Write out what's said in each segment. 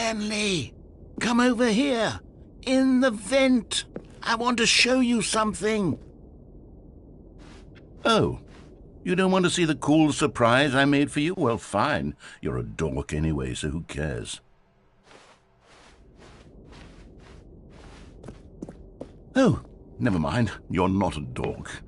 Stanley, come over here. In the vent. I want to show you something. Oh, you don't want to see the cool surprise I made for you? Well, fine. You're a dork anyway, so who cares? Oh, never mind. You're not a dork.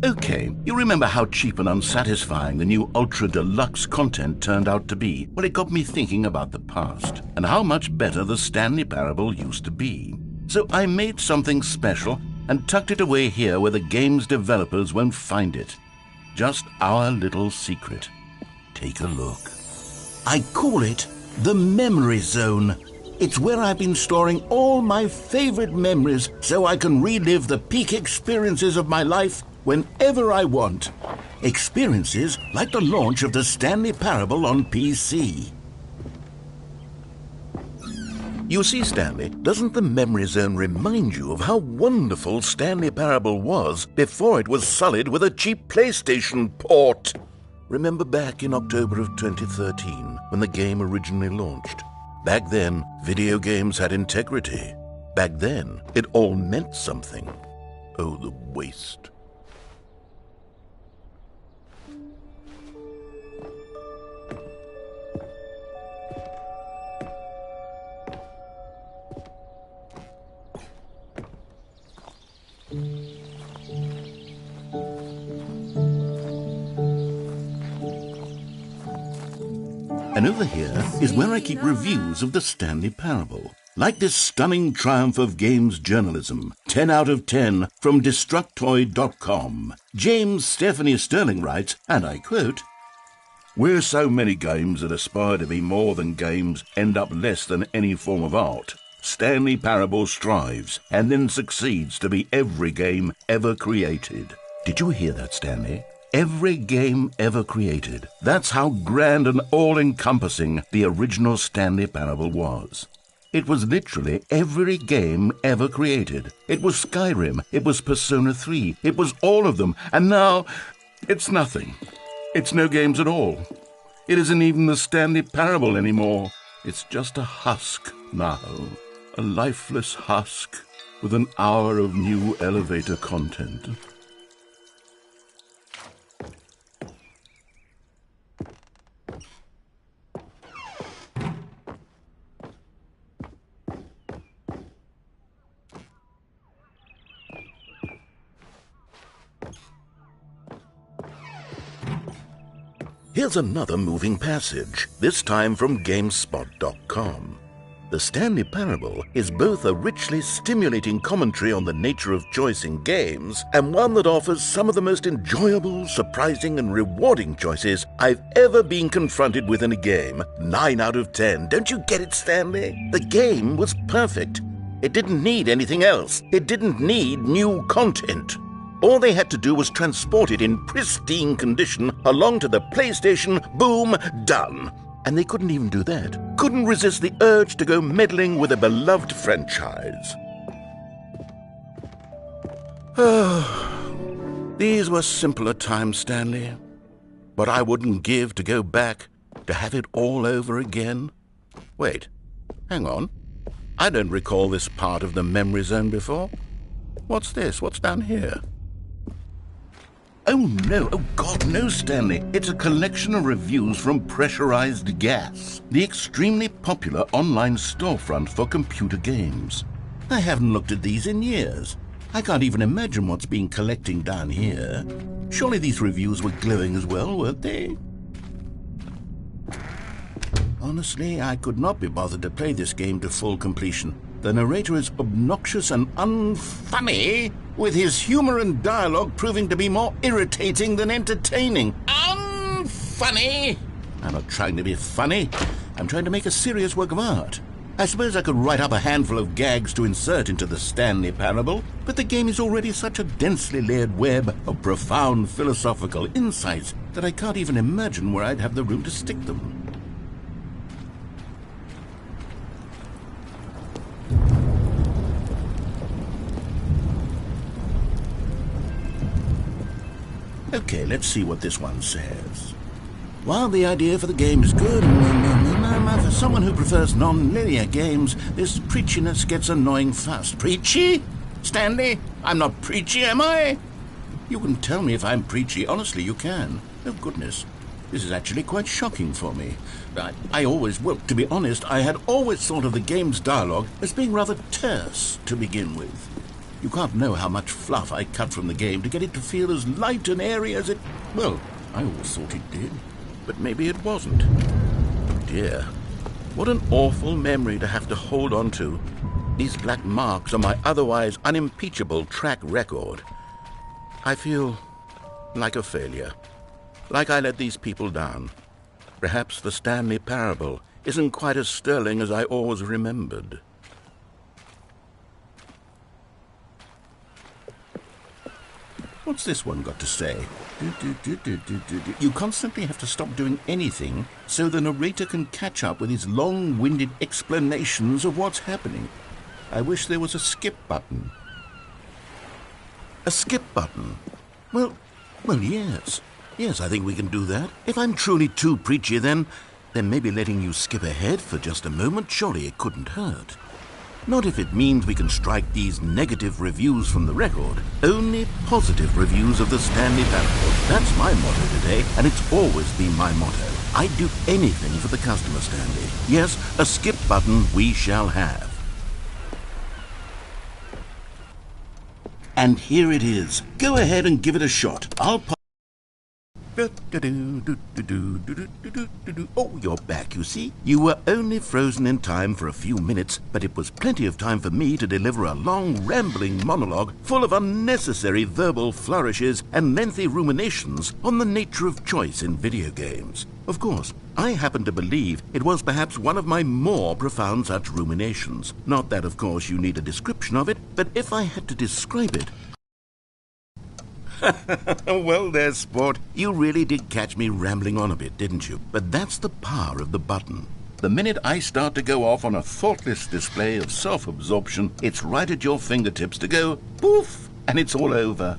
Okay, you remember how cheap and unsatisfying the new Ultra Deluxe content turned out to be? Well, it got me thinking about the past, and how much better the Stanley Parable used to be. So I made something special and tucked it away here where the game's developers won't find it. Just our little secret. Take a look. I call it the Memory Zone. It's where I've been storing all my favorite memories so I can relive the peak experiences of my life whenever I want. Experiences like the launch of the Stanley Parable on PC. You see, Stanley, doesn't the Memory Zone remind you of how wonderful Stanley Parable was before it was sullied with a cheap PlayStation port? Remember back in October of 2013 when the game originally launched? Back then, video games had integrity. Back then, it all meant something. Oh, the waste. And over here is where I keep reviews of the Stanley Parable. Like this stunning triumph of games journalism, 10 out of 10 from Destructoid.com. James Stephanie Sterling writes, and I quote, "Where so many games that aspire to be more than games end up less than any form of art, Stanley Parable strives and then succeeds to be every game ever created." Did you hear that, Stanley? Every game ever created. That's how grand and all-encompassing the original Stanley Parable was. It was literally every game ever created. It was Skyrim, it was Persona 3, it was all of them, and now it's nothing. It's no games at all. It isn't even the Stanley Parable anymore. It's just a husk now. A lifeless husk with an hour of new elevator content. Here's another moving passage, this time from GameSpot.com. The Stanley Parable is both a richly stimulating commentary on the nature of choice in games and one that offers some of the most enjoyable, surprising, and rewarding choices I've ever been confronted with in a game. 9 out of 10. Don't you get it, Stanley? The game was perfect. It didn't need anything else. It didn't need new content. All they had to do was transport it in pristine condition along to the PlayStation. Boom, done. And they couldn't even do that. Couldn't resist the urge to go meddling with a beloved franchise. These were simpler times, Stanley. But I wouldn't give to go back to have it all over again. Wait, hang on. I don't recall this part of the Memory Zone before. What's this? What's down here? Oh no, oh God, no, Stanley. It's a collection of reviews from Pressurized Gas, the extremely popular online storefront for computer games. I haven't looked at these in years. I can't even imagine what's been collecting down here. Surely these reviews were glowing as well, weren't they? Honestly, I could not be bothered to play this game to full completion. The narrator is obnoxious and unfunny, with his humor and dialogue proving to be more irritating than entertaining. Unfunny! I'm not trying to be funny. I'm trying to make a serious work of art. I suppose I could write up a handful of gags to insert into the Stanley Parable, but the game is already such a densely layered web of profound philosophical insights that I can't even imagine where I'd have the room to stick them. Okay, let's see what this one says. While the idea for the game is good, for someone who prefers non-linear games, this preachiness gets annoying fast. Preachy? Stanley? I'm not preachy, am I? You can tell me if I'm preachy. Honestly, you can. Oh, goodness. This is actually quite shocking for me. Well, to be honest, I had always thought of the game's dialogue as being rather terse to begin with. You can't know how much fluff I cut from the game to get it to feel as light and airy as it... Well, I always thought it did. But maybe it wasn't. Oh dear. What an awful memory to have to hold on to. These black marks on my otherwise unimpeachable track record. I feel like a failure. Like I let these people down. Perhaps the Stanley Parable isn't quite as sterling as I always remembered. What's this one got to say? You constantly have to stop doing anything so the narrator can catch up with his long-winded explanations of what's happening. I wish there was a skip button. A skip button? Well, yes. Yes, I think we can do that. If I'm truly too preachy, then maybe letting you skip ahead for just a moment, surely it couldn't hurt. Not if it means we can strike these negative reviews from the record. Only positive reviews of the Stanley Parable. That's my motto today, and it's always been my motto. I'd do anything for the customer, Stanley. Yes, a skip button we shall have. And here it is. Go ahead and give it a shot. I'll pop... Oh, you're back, you see. You were only frozen in time for a few minutes, but it was plenty of time for me to deliver a long, rambling monologue full of unnecessary verbal flourishes and lengthy ruminations on the nature of choice in video games. Of course, I happen to believe it was perhaps one of my more profound such ruminations. Not that, of course, you need a description of it, but if I had to describe it... Well, there's sport. You really did catch me rambling on a bit, didn't you? But that's the power of the button. The minute I start to go off on a thoughtless display of self-absorption, it's right at your fingertips to go poof, and it's all over.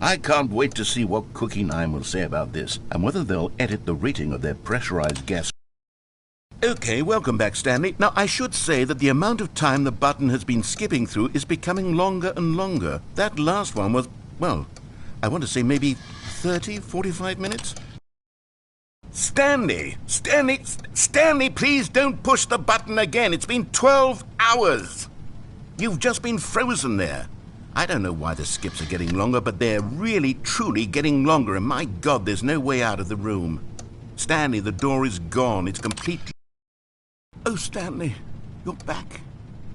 I can't wait to see what Cookie 9 will say about this, and whether they'll edit the rating of their pressurized gas. Okay, welcome back, Stanley. Now, I should say that the amount of time the button has been skipping through is becoming longer and longer. That last one was, well, I want to say maybe 30, 45 minutes? Stanley, please don't push the button again. It's been 12 hours. You've just been frozen there. I don't know why the skips are getting longer, but they're really, truly getting longer, and my God, there's no way out of the room. Stanley, the door is gone. It's completely... Oh, Stanley, you're back.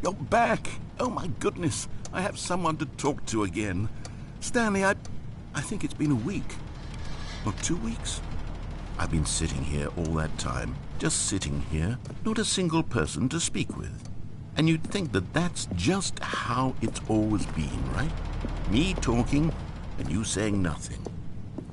You're back. Oh, my goodness. I have someone to talk to again. Stanley, I think it's been a week. Or 2 weeks. I've been sitting here all that time. Just sitting here. Not a single person to speak with. And you'd think that that's just how it's always been, right? Me talking and you saying nothing.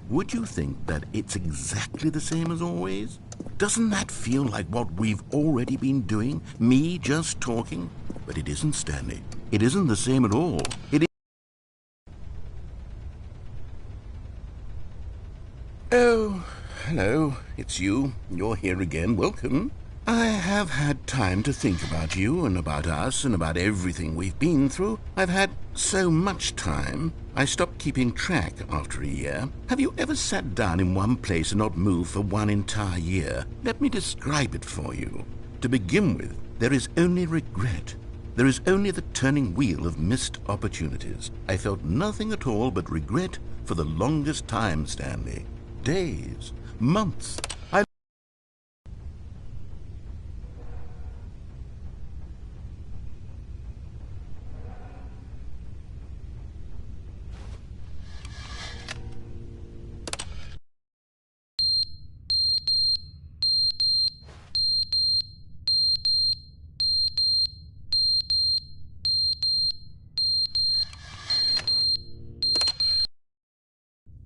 Would you think that it's exactly the same as always? Doesn't that feel like what we've already been doing? Me just talking? But it isn't, Stanley. It isn't the same at all. It is... Oh, hello. It's you. You're here again. Welcome. I have had time to think about you and about us and about everything we've been through. I've had so much time. I stopped keeping track after a year. Have you ever sat down in one place and not moved for one entire year? Let me describe it for you. To begin with, there is only regret. There is only the turning wheel of missed opportunities. I felt nothing at all but regret for the longest time, Stanley. Days, months.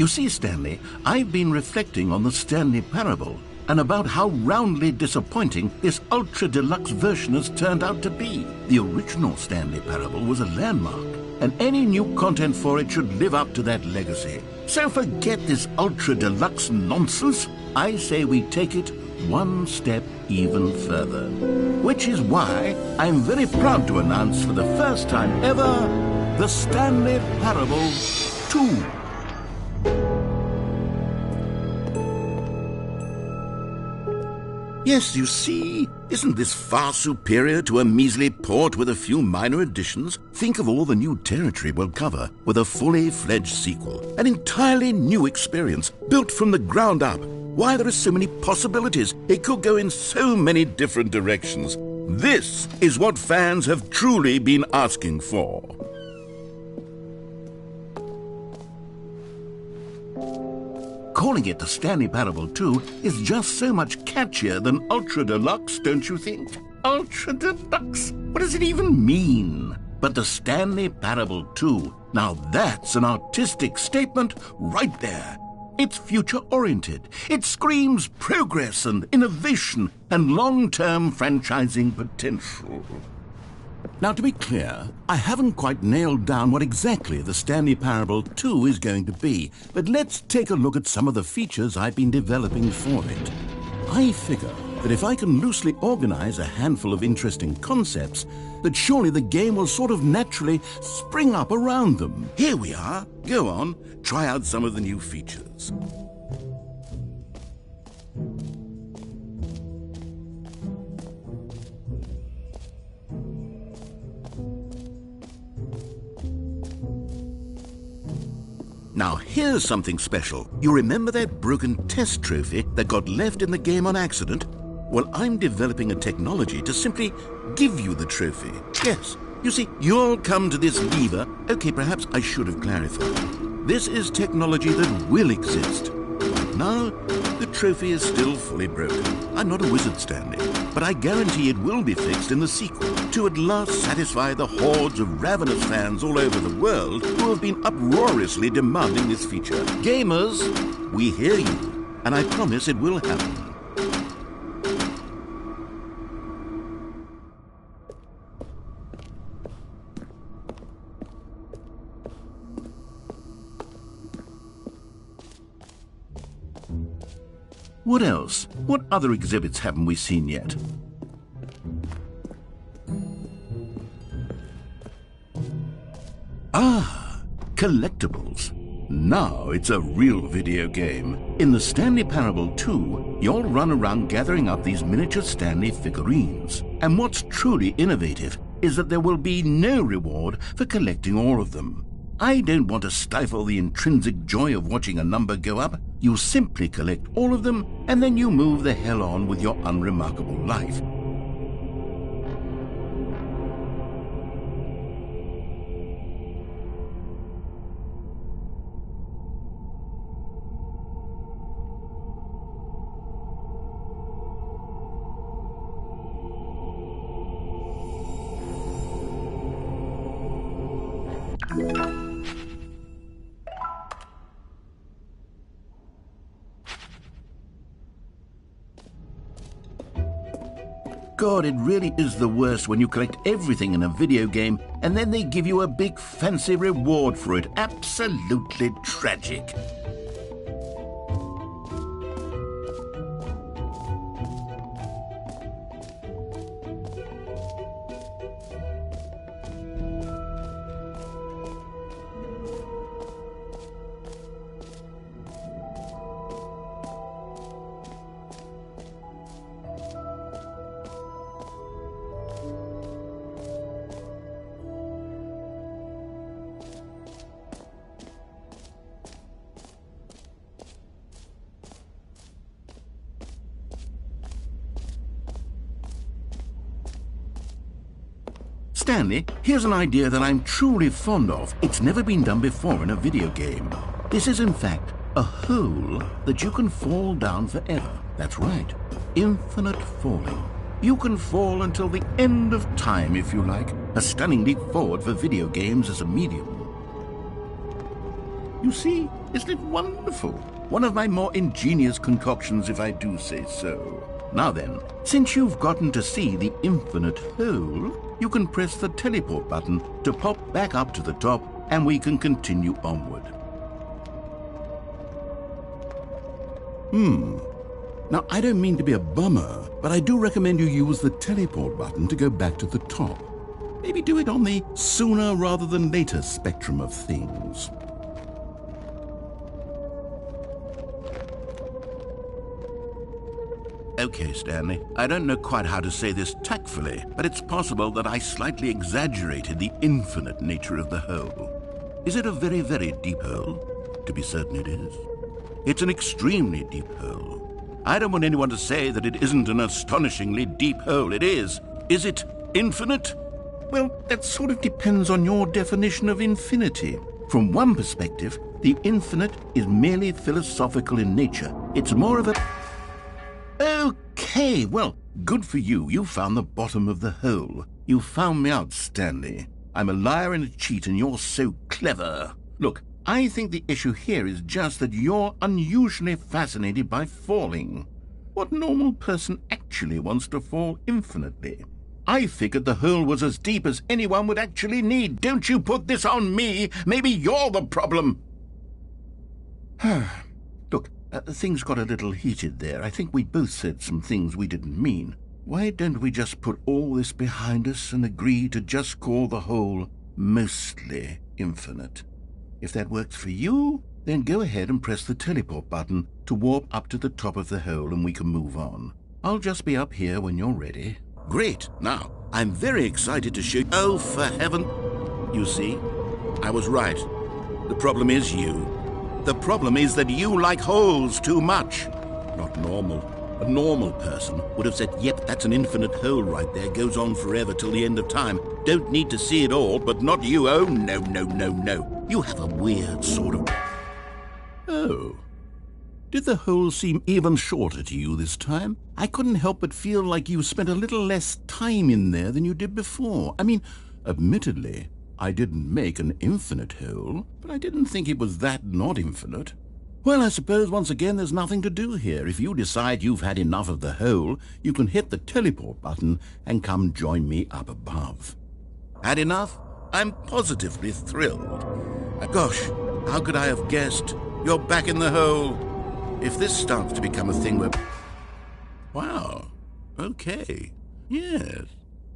You see, Stanley, I've been reflecting on the Stanley Parable and about how roundly disappointing this ultra-deluxe version has turned out to be. The original Stanley Parable was a landmark, and any new content for it should live up to that legacy. So forget this ultra-deluxe nonsense. I say we take it one step even further. Which is why I'm very proud to announce for the first time ever, the Stanley Parable 2. Yes, you see, isn't this far superior to a measly port with a few minor additions? Think of all the new territory we'll cover with a fully fledged sequel. An entirely new experience, built from the ground up. Why, there are so many possibilities. It could go in so many different directions. This is what fans have truly been asking for. Calling it the Stanley Parable 2 is just so much catchier than Ultra Deluxe, don't you think? Ultra Deluxe? What does it even mean? But the Stanley Parable 2, now that's an artistic statement right there. It's future-oriented. It screams progress and innovation and long-term franchising potential. Now, to be clear, I haven't quite nailed down what exactly the Stanley Parable 2 is going to be, but let's take a look at some of the features I've been developing for it. I figure that if I can loosely organize a handful of interesting concepts, that surely the game will sort of naturally spring up around them. Here we are. Go on, try out some of the new features. Now, here's something special. You remember that broken test trophy that got left in the game on accident? Well, I'm developing a technology to simply give you the trophy. Yes, you see, you'll come to this lever. Okay, perhaps I should have clarified. This is technology that will exist. Right now, the trophy is still fully broken. I'm not a wizard, Stanley, but I guarantee it will be fixed in the sequel to at last satisfy the hordes of ravenous fans all over the world who have been uproariously demanding this feature. Gamers, we hear you, and I promise it will happen. What else? What other exhibits haven't we seen yet? Ah, collectibles. Now it's a real video game. In the Stanley Parable 2, you'll run around gathering up these miniature Stanley figurines. And what's truly innovative is that there will be no reward for collecting all of them. I don't want to stifle the intrinsic joy of watching a number go up. You simply collect all of them, and then you move the hell on with your unremarkable life. God, it really is the worst when you collect everything in a video game and then they give you a big fancy reward for it. Absolutely tragic. Stanley, here's an idea that I'm truly fond of. It's never been done before in a video game. This is, in fact, a hole that you can fall down forever. That's right, infinite falling. You can fall until the end of time, if you like. A stunning leap forward for video games as a medium. You see, isn't it wonderful? One of my more ingenious concoctions, if I do say so. Now then, since you've gotten to see the infinite hole, you can press the teleport button to pop back up to the top, and we can continue onward. Now, I don't mean to be a bummer, but I do recommend you use the teleport button to go back to the top. Maybe do it on the sooner rather than later spectrum of things. Okay, Stanley, I don't know quite how to say this tactfully, but it's possible that I slightly exaggerated the infinite nature of the hole. Is it a very, very deep hole? To be certain it is. It's an extremely deep hole. I don't want anyone to say that it isn't an astonishingly deep hole. It is. Is it infinite? Well, that sort of depends on your definition of infinity. From one perspective, the infinite is merely philosophical in nature. It's more of a... Okay, well, good for you. You found the bottom of the hole. You found me out, Stanley. I'm a liar and a cheat, and you're so clever. Look, I think the issue here is just that you're unusually fascinated by falling. What normal person actually wants to fall infinitely? I figured the hole was as deep as anyone would actually need. Don't you put this on me. Maybe you're the problem. Look, things got a little heated there. I think we both said some things we didn't mean. Why don't we just put all this behind us and agree to just call the hole mostly infinite? If that works for you, then go ahead and press the teleport button to warp up to the top of the hole and we can move on. I'll just be up here when you're ready. Great. Now, I'm very excited to show you... Oh, for heaven... You see, I was right. The problem is you. The problem is that you like holes too much. Not normal. A normal person would have said, yep, that's an infinite hole right there. Goes on forever till the end of time. Don't need to see it all, but not you. Oh, no, no, no, no. You have a weird sort of... Oh. Did the hole seem even shorter to you this time? I couldn't help but feel like you spent a little less time in there than you did before. I mean, admittedly, I didn't make an infinite hole, but I didn't think it was that not infinite. Well, I suppose once again there's nothing to do here. If you decide you've had enough of the hole, you can hit the teleport button and come join me up above. Had enough? I'm positively thrilled. Gosh, how could I have guessed? You're back in the hole. If this starts to become a thing where... Wow. Okay. Yes.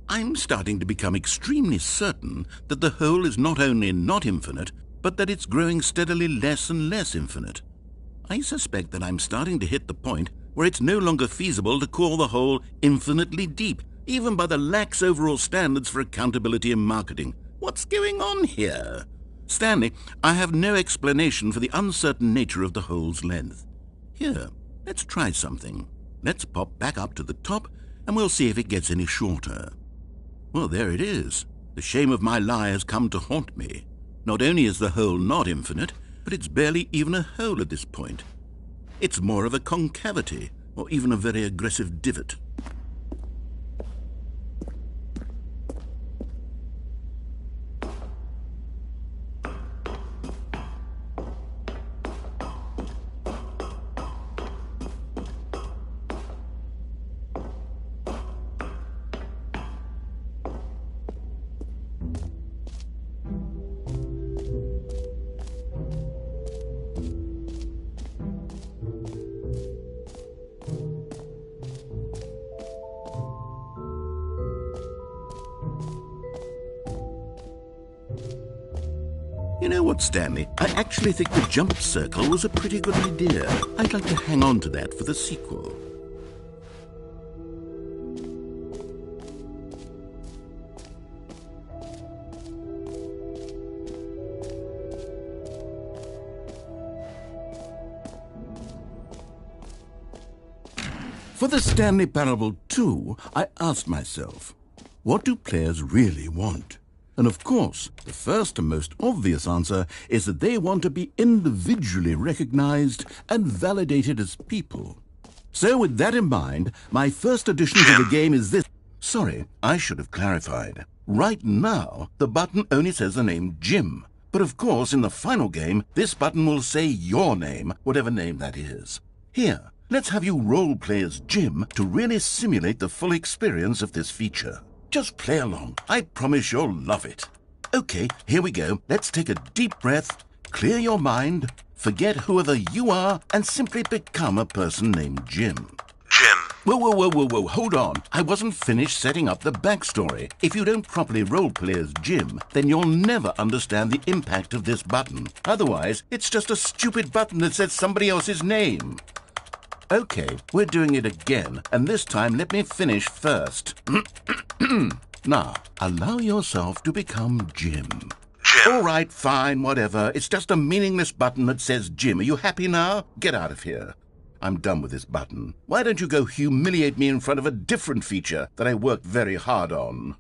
I'm starting to become extremely certain that the hole is not only not infinite, but that it's growing steadily less and less infinite. I suspect that I'm starting to hit the point where it's no longer feasible to call the hole infinitely deep, even by the lax overall standards for accountability and marketing. What's going on here? Stanley, I have no explanation for the uncertain nature of the hole's length. Here, let's try something. Let's pop back up to the top, and we'll see if it gets any shorter. Well, there it is. The shame of my lie has come to haunt me. Not only is the hole not infinite, but it's barely even a hole at this point. It's more of a concavity, or even a very aggressive divot. You know what, Stanley? I actually think the jump circle was a pretty good idea. I'd like to hang on to that for the sequel. For the Stanley Parable 2, I asked myself, what do players really want? And of course, the first and most obvious answer is that they want to be individually recognized and validated as people. So with that in mind, my first addition to the game is this. Sorry, I should have clarified. Right now, the button only says the name Jim. But of course, in the final game, this button will say your name, whatever name that is. Here, let's have you role-play as Jim to really simulate the full experience of this feature. Just play along. I promise you'll love it. Okay, here we go. Let's take a deep breath, clear your mind, forget whoever you are, and simply become a person named Jim. Jim. Whoa, hold on. I wasn't finished setting up the backstory. If you don't properly roleplay as Jim, then you'll never understand the impact of this button. Otherwise, it's just a stupid button that says somebody else's name. Okay, we're doing it again, and this time let me finish first. Now, allow yourself to become Jim. Jim. All right, fine, whatever. It's just a meaningless button that says Jim. Are you happy now? Get out of here. I'm done with this button. Why don't you go humiliate me in front of a different feature that I worked very hard on?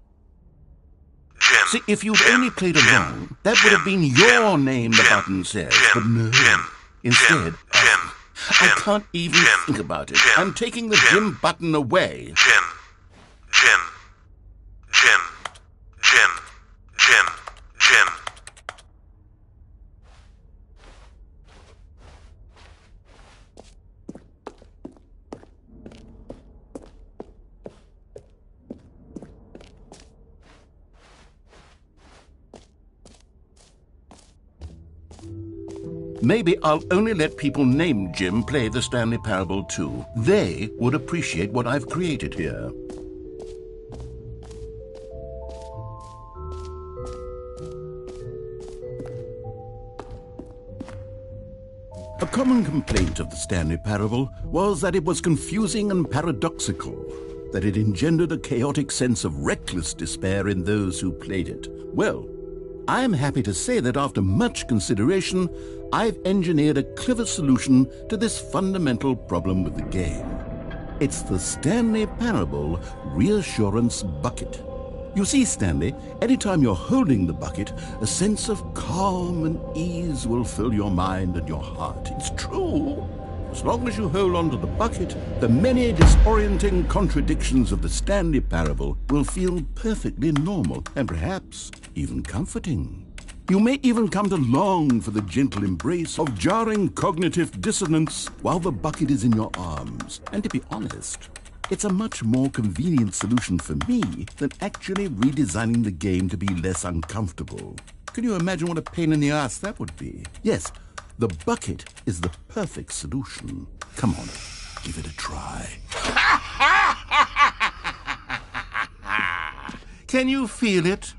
Jim. See, if you'd Jim. only played Jim. along, that would have been your name, the Jim. button says. Jim. But no. Jim. Instead, Jim. I Jim. can't even Jim. think about it. Jim. I'm taking the Jim. Jim button away. Jim. Jim. Jim. Jim. Jim. Jim. Maybe I'll only let people named Jim play the Stanley Parable too. They would appreciate what I've created here. A common complaint of the Stanley Parable was that it was confusing and paradoxical, that it engendered a chaotic sense of reckless despair in those who played it. Well, I'm happy to say that after much consideration, I've engineered a clever solution to this fundamental problem with the game. It's the Stanley Parable Reassurance Bucket. You see, Stanley, anytime you're holding the bucket, a sense of calm and ease will fill your mind and your heart. It's true. As long as you hold on to the bucket, the many disorienting contradictions of the Stanley Parable will feel perfectly normal and perhaps even comforting. You may even come to long for the gentle embrace of jarring cognitive dissonance while the bucket is in your arms. And to be honest, it's a much more convenient solution for me than actually redesigning the game to be less uncomfortable. Can you imagine what a pain in the ass that would be? Yes, the bucket is the perfect solution. Come on, give it a try. Can you feel it?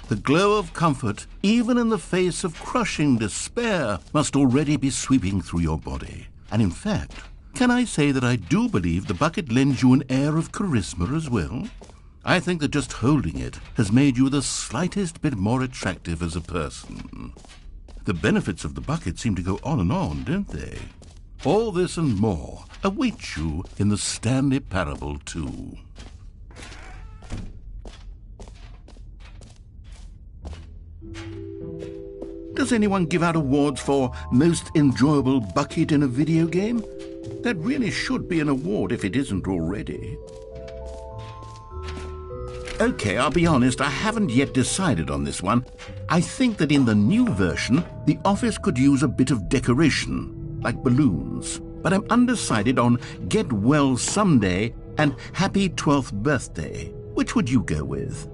The glow of comfort, even in the face of crushing despair, must already be sweeping through your body. And in fact, can I say that I do believe the bucket lends you an air of charisma as well? I think that just holding it has made you the slightest bit more attractive as a person. The benefits of the bucket seem to go on, don't they? All this and more await you in the Stanley Parable 2. Does anyone give out awards for most enjoyable bucket in a video game? That really should be an award if it isn't already. Okay, I'll be honest, I haven't yet decided on this one. I think that in the new version, the office could use a bit of decoration, like balloons. But I'm undecided on Get Well Someday and Happy 12th Birthday. Which would you go with?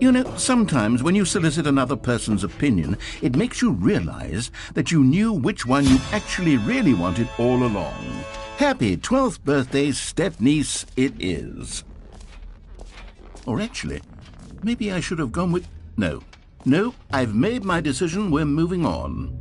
You know, sometimes when you solicit another person's opinion, it makes you realize that you knew which one you actually really wanted all along. Happy 12th birthday, step-niece, it is. Or actually, maybe I should have gone with... No, I've made my decision, we're moving on.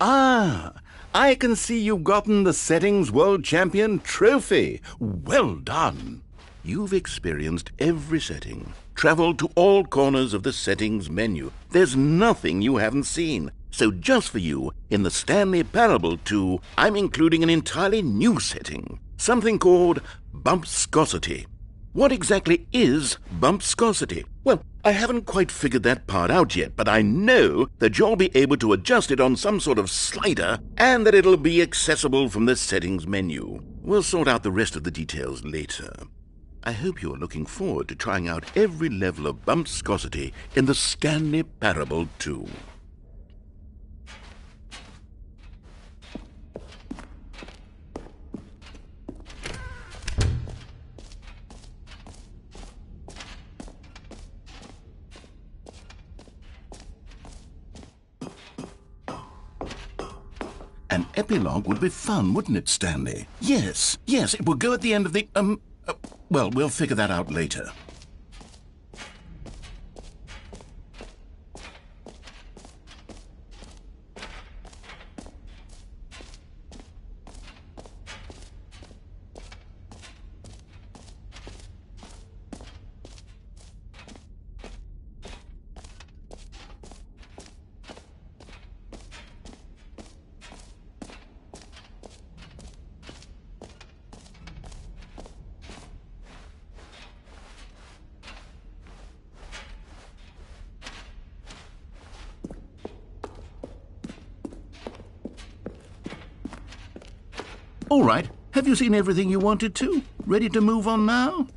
Ah, I can see you've gotten the Settings World Champion trophy. Well done. You've experienced every setting, traveled to all corners of the settings menu. There's nothing you haven't seen. So just for you, in the Stanley Parable 2, I'm including an entirely new setting, something called bumpscosity. What exactly is bumpscosity? Well, I haven't quite figured that part out yet, but I know that you'll be able to adjust it on some sort of slider and that it'll be accessible from the settings menu. We'll sort out the rest of the details later. I hope you're looking forward to trying out every level of bumpscosity in the Stanley Parable 2. An epilogue would be fun, wouldn't it, Stanley? Yes, it will go at the end of the, well, we'll figure that out later. All right, have you seen everything you wanted to? Ready to move on now?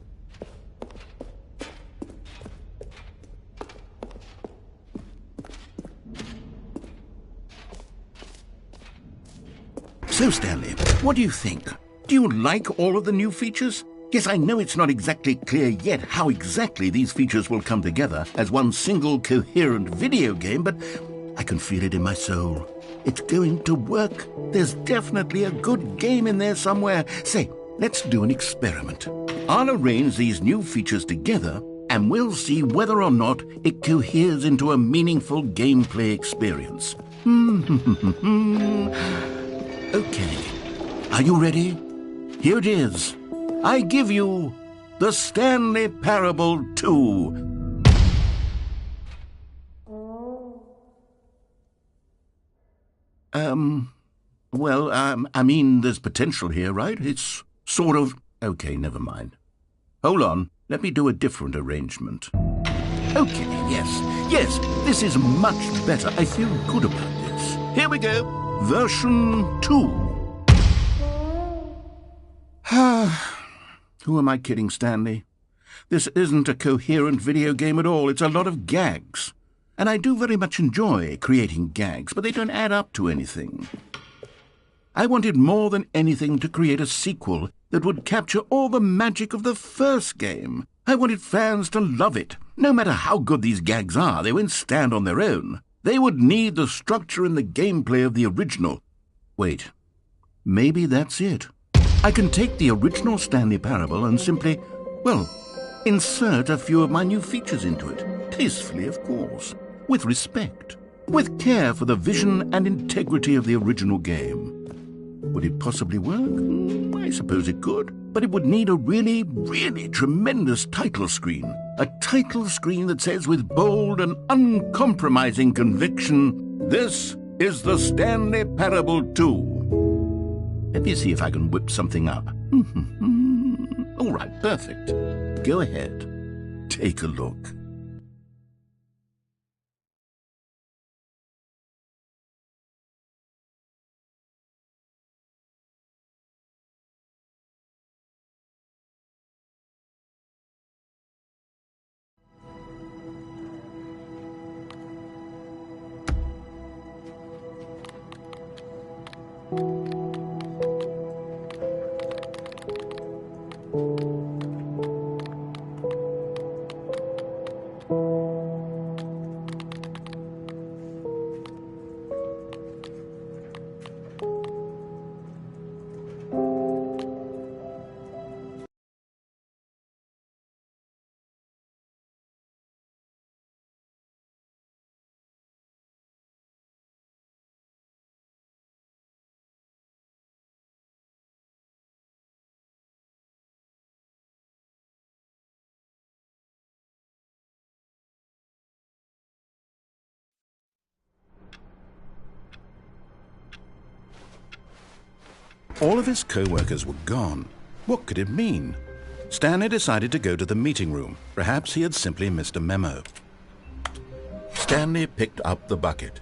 So, Stanley, what do you think? Do you like all of the new features? Yes, I know it's not exactly clear yet how exactly these features will come together as one single coherent video game, but I can feel it in my soul. It's going to work. There's definitely a good game in there somewhere. Say, let's do an experiment. I'll arrange these new features together and we'll see whether or not it coheres into a meaningful gameplay experience. Okay, are you ready? Here it is. I give you the Stanley Parable 2. I mean, there's potential here, right? It's sort of... Okay, never mind. Hold on, let me do a different arrangement. Okay, yes, this is much better. I feel good about this. Here we go, version 2. Who am I kidding, Stanley? This isn't a coherent video game at all. It's a lot of gags. And I do very much enjoy creating gags, but they don't add up to anything. I wanted more than anything to create a sequel that would capture all the magic of the first game. I wanted fans to love it. No matter how good these gags are, they won't stand on their own. They would need the structure and the gameplay of the original. Wait, maybe that's it. I can take the original Stanley Parable and simply, well, insert a few of my new features into it. Tastefully, of course. With respect. With care for the vision and integrity of the original game. Would it possibly work? I suppose it could. But it would need a really, really tremendous title screen. A title screen that says with bold and uncompromising conviction, "This is the Stanley Parable 2. Let me see if I can whip something up. All right, perfect. Go ahead. Take a look. All of his co-workers were gone. What could it mean? Stanley decided to go to the meeting room. Perhaps he had simply missed a memo. Stanley picked up the bucket.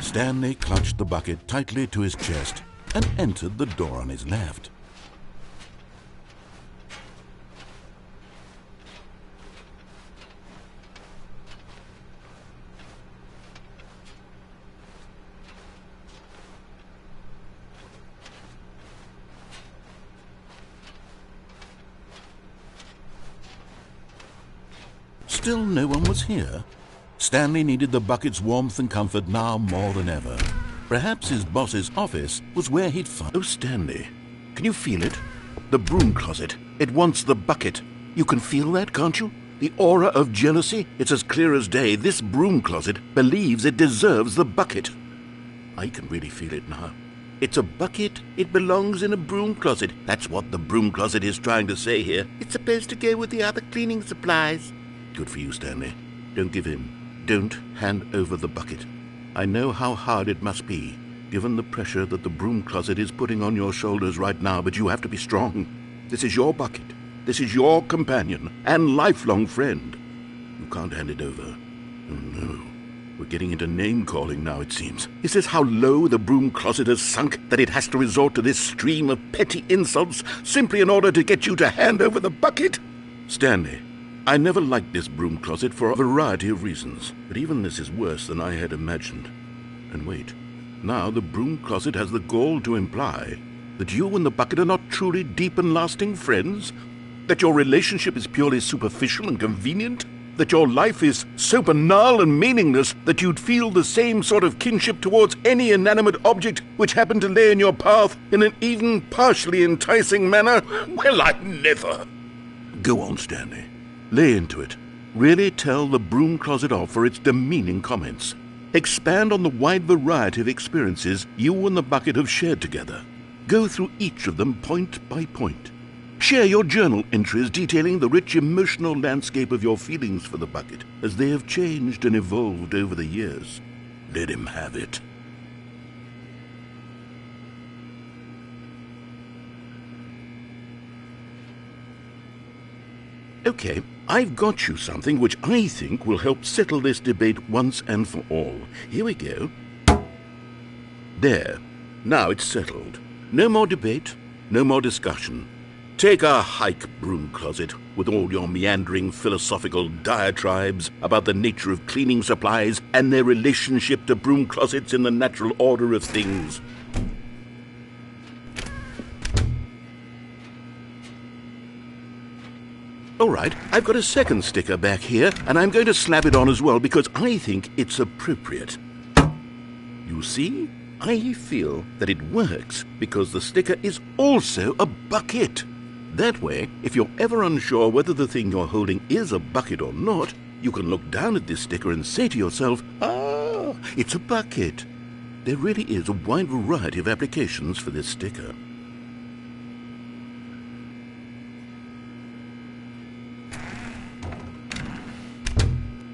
Stanley clutched the bucket tightly to his chest and entered the door on his left. Still no one was here. Stanley needed the bucket's warmth and comfort now more than ever. Perhaps his boss's office was where he'd find... Oh, Stanley, can you feel it? The broom closet. It wants the bucket. You can feel that, can't you? The aura of jealousy. It's as clear as day. This broom closet believes it deserves the bucket. I can really feel it now. It's a bucket. It belongs in a broom closet. That's what the broom closet is trying to say here. It's supposed to go with the other cleaning supplies. Good for you, Stanley. Don't give in. Don't hand over the bucket. I know how hard it must be, given the pressure that the broom closet is putting on your shoulders right now, but you have to be strong. This is your bucket. This is your companion and lifelong friend. You can't hand it over. Oh, no. We're getting into name-calling now, it seems. Is this how low the broom closet has sunk, that it has to resort to this stream of petty insults simply in order to get you to hand over the bucket? Stanley, I never liked this broom closet for a variety of reasons, but even this is worse than I had imagined. And wait, now the broom closet has the gall to imply that you and the bucket are not truly deep and lasting friends? That your relationship is purely superficial and convenient? That your life is so banal and meaningless that you'd feel the same sort of kinship towards any inanimate object which happened to lay in your path in an even partially enticing manner? Well, I never! Go on, Stanley. Lay into it. Really tell the broom closet off for its demeaning comments. Expand on the wide variety of experiences you and the bucket have shared together. Go through each of them point by point. Share your journal entries detailing the rich emotional landscape of your feelings for the bucket as they have changed and evolved over the years. Let him have it. Okay, I've got you something which I think will help settle this debate once and for all. Here we go. There. Now it's settled. No more debate, no more discussion. Take a hike, broom closet, with all your meandering philosophical diatribes about the nature of cleaning supplies and their relationship to broom closets in the natural order of things. All right, I've got a second sticker back here, and I'm going to slap it on as well because I think it's appropriate. You see, I feel that it works because the sticker is also a bucket. That way, if you're ever unsure whether the thing you're holding is a bucket or not, you can look down at this sticker and say to yourself, ah, it's a bucket. There really is a wide variety of applications for this sticker.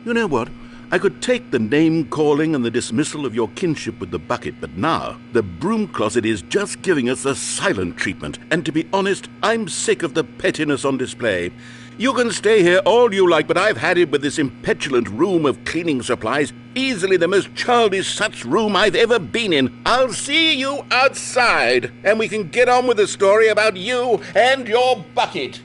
You know what? I could take the name-calling and the dismissal of your kinship with the bucket, but now the broom closet is just giving us the silent treatment. And to be honest, I'm sick of the pettiness on display. You can stay here all you like, but I've had it with this impetulant room of cleaning supplies. Easily the most childish such room I've ever been in. I'll see you outside, and we can get on with the story about you and your bucket.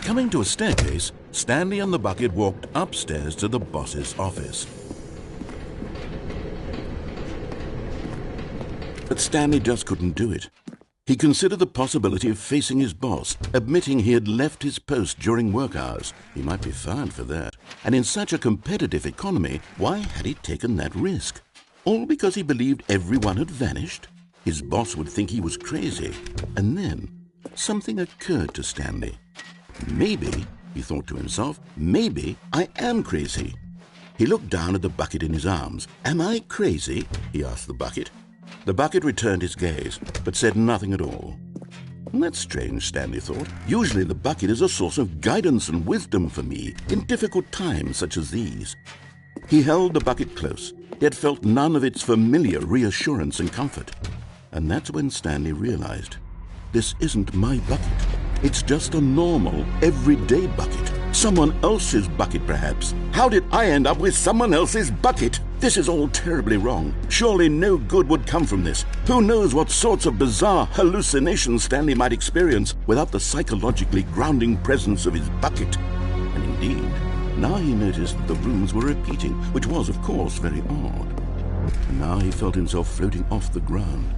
Coming to a staircase, Stanley and the bucket walked upstairs to the boss's office. But Stanley just couldn't do it. He considered the possibility of facing his boss, admitting he had left his post during work hours. He might be fired for that. And in such a competitive economy, why had he taken that risk? All because he believed everyone had vanished? His boss would think he was crazy. And then something occurred to Stanley. Maybe, he thought to himself, maybe I am crazy. He looked down at the bucket in his arms. Am I crazy? He asked the bucket. The bucket returned his gaze, but said nothing at all. That's strange, Stanley thought. Usually the bucket is a source of guidance and wisdom for me in difficult times such as these. He held the bucket close, yet felt none of its familiar reassurance and comfort. And that's when Stanley realized, this isn't my bucket. It's just a normal, everyday bucket. Someone else's bucket, perhaps. How did I end up with someone else's bucket? This is all terribly wrong. Surely no good would come from this. Who knows what sorts of bizarre hallucinations Stanley might experience without the psychologically grounding presence of his bucket. And indeed, now he noticed that the rooms were repeating, which was, of course, very odd. And now he felt himself floating off the ground.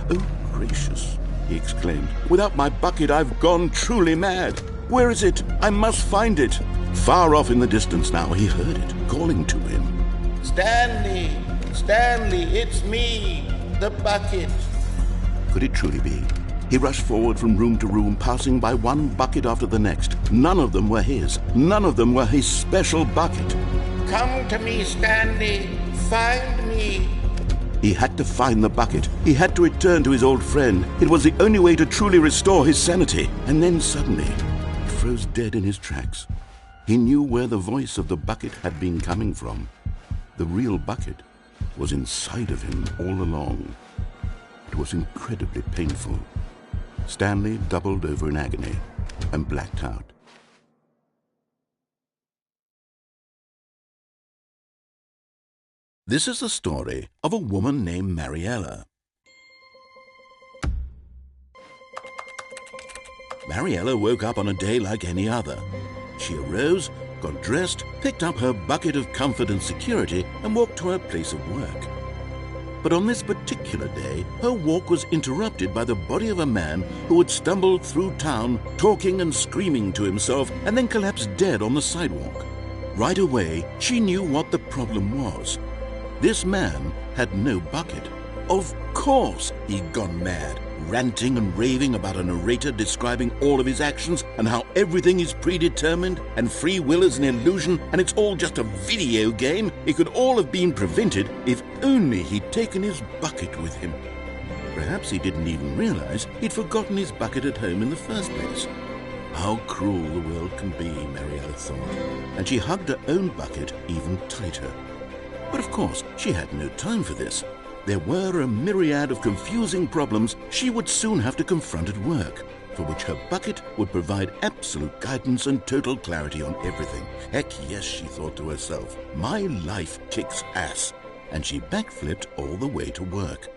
Oh, gracious, he exclaimed. Without my bucket, I've gone truly mad. Where is it? I must find it. Far off in the distance now, he heard it, calling to him. Stanley! Stanley, it's me, the bucket. Could it truly be? He rushed forward from room to room, passing by one bucket after the next. None of them were his. None of them were his special bucket. Come to me, Stanley. Find me. He had to find the bucket. He had to return to his old friend. It was the only way to truly restore his sanity. And then suddenly, he froze dead in his tracks. He knew where the voice of the bucket had been coming from. The real bucket was inside of him all along. It was incredibly painful. Stanley doubled over in agony and blacked out. This is the story of a woman named Mariella. Mariella woke up on a day like any other. She arose, got dressed, picked up her bucket of comfort and security, and walked to her place of work. But on this particular day, her walk was interrupted by the body of a man who had stumbled through town, talking and screaming to himself, and then collapsed dead on the sidewalk. Right away, she knew what the problem was. This man had no bucket. Of course he'd gone mad, ranting and raving about a narrator describing all of his actions and how everything is predetermined and free will is an illusion and it's all just a video game. It could all have been prevented if only he'd taken his bucket with him. Perhaps he didn't even realize he'd forgotten his bucket at home in the first place. How cruel the world can be, Mariella thought, and she hugged her own bucket even tighter. But of course, she had no time for this. There were a myriad of confusing problems she would soon have to confront at work, for which her bucket would provide absolute guidance and total clarity on everything. Heck yes, she thought to herself, my life kicks ass. And she backflipped all the way to work.